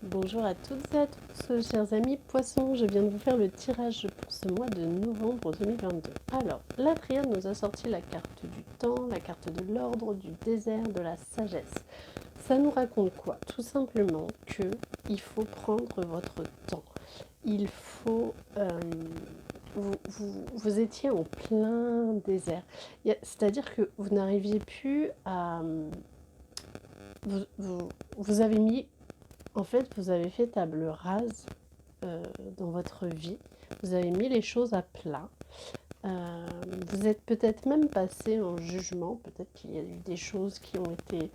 Bonjour à toutes et à tous, chers amis poissons. Je viens de vous faire le tirage pour ce mois de novembre 2022. Alors, la triade nous a sorti la carte du temps, la carte de l'ordre, du désert, de la sagesse. Ça nous raconte quoi? Tout simplement que il faut prendre votre temps. Il faut... vous étiez en plein désert. C'est-à-dire que vous n'arriviez plus à... vous avez mis... En fait, vous avez fait table rase dans votre vie. Vous avez mis les choses à plat. Vous êtes peut-être même passé en jugement. Peut-être qu'il y a eu des choses qui ont été,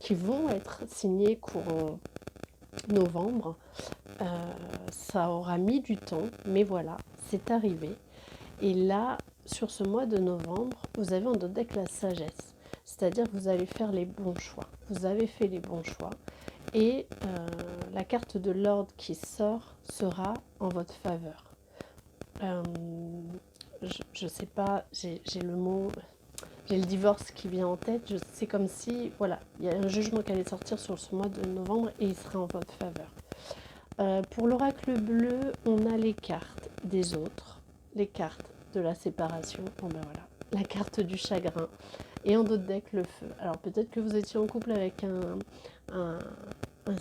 qui vont être signées courant novembre. Ça aura mis du temps, mais voilà, c'est arrivé. Et là, sur ce mois de novembre, vous avez en dos deck la sagesse. C'est-à-dire que vous allez faire les bons choix. Vous avez fait les bons choix. Et la carte de l'ordre qui sort sera en votre faveur. Je sais pas, j'ai le mot, j'ai le divorce qui vient en tête. C'est comme si, voilà, il y a un jugement qui allait sortir sur ce mois de novembre et il sera en votre faveur. Pour l'oracle bleu, on a les cartes des autres, les cartes de la séparation. Bon ben voilà, la carte du chagrin et en dos de deck le feu. Alors peut-être que vous étiez en couple avec un, un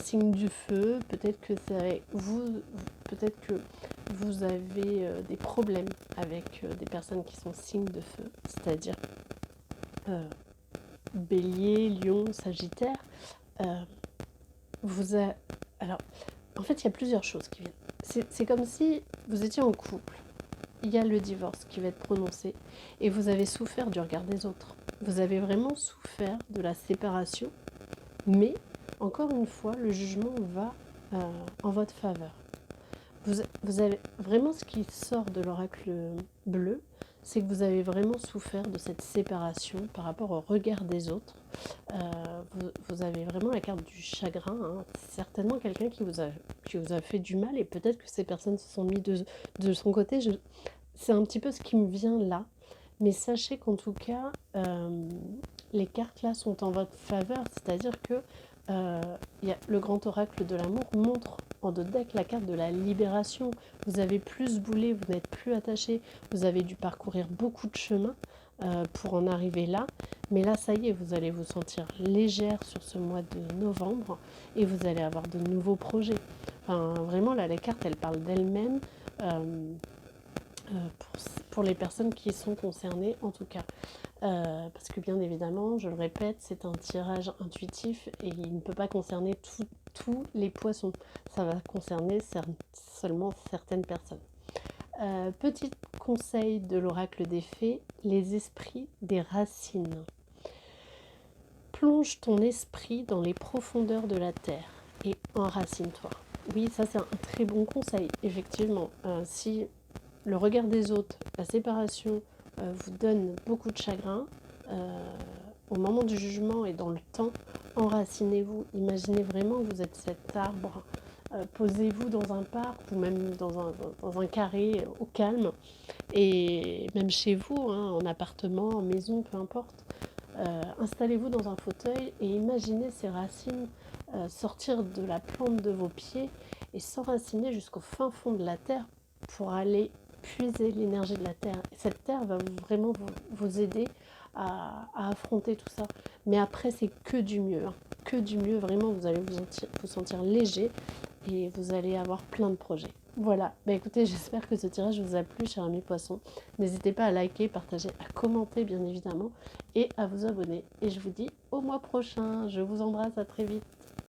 signe du feu, peut-être que c'est vous, peut-être que vous avez des problèmes avec des personnes qui sont signes de feu, c'est-à-dire Bélier, Lion, Sagittaire. Vous a... Alors, en fait, il y a plusieurs choses qui viennent. C'est comme si vous étiez en couple. Il y a le divorce qui va être prononcé et vous avez souffert du regard des autres. Vous avez vraiment souffert de la séparation, mais encore une fois, le jugement va en votre faveur. Vous avez vraiment ce qui sort de l'oracle bleu, c'est que vous avez vraiment souffert de cette séparation par rapport au regard des autres. Vous avez vraiment la carte du chagrin, hein. C'est certainement quelqu'un qui vous a fait du mal et peut-être que ces personnes se sont mis de son côté. C'est un petit peu ce qui me vient là, mais sachez qu'en tout cas, les cartes là sont en votre faveur, c'est-à-dire que le grand oracle de l'amour montre en dos de deck la carte de la libération. Vous avez plus boulé, vous n'êtes plus attaché, vous avez dû parcourir beaucoup de chemin pour en arriver là, mais là ça y est, vous allez vous sentir légère sur ce mois de novembre et vous allez avoir de nouveaux projets. Enfin, vraiment là, les cartes elles parlent d'elles-mêmes. Pour les personnes qui sont concernées en tout cas. Parce que bien évidemment, je le répète, c'est un tirage intuitif et il ne peut pas concerner tous les poissons. Ça va concerner seulement certaines personnes. Petit conseil de l'oracle des fées, les esprits des racines. Plonge ton esprit dans les profondeurs de la terre et enracine-toi. Oui, ça c'est un très bon conseil, effectivement. Si le regard des autres, la séparation vous donne beaucoup de chagrin, au moment du jugement et dans le temps, enracinez-vous. Imaginez vraiment que vous êtes cet arbre. Posez-vous dans un parc ou même dans un carré au calme. Et même chez vous, hein, en appartement, en maison, peu importe. Installez-vous dans un fauteuil et imaginez ces racines sortir de la plante de vos pieds et s'enraciner jusqu'au fin fond de la terre pour aller puiser l'énergie de la terre. Et cette terre va vraiment vous aider à affronter tout ça. Mais après, c'est que du mieux. Hein. Que du mieux, vraiment, vous allez vous sentir léger et vous allez avoir plein de projets. Voilà, bah écoutez, j'espère que ce tirage vous a plu, chers amis poissons. N'hésitez pas à liker, partager, à commenter, bien évidemment, et à vous abonner. Et je vous dis au mois prochain. Je vous embrasse, à très vite.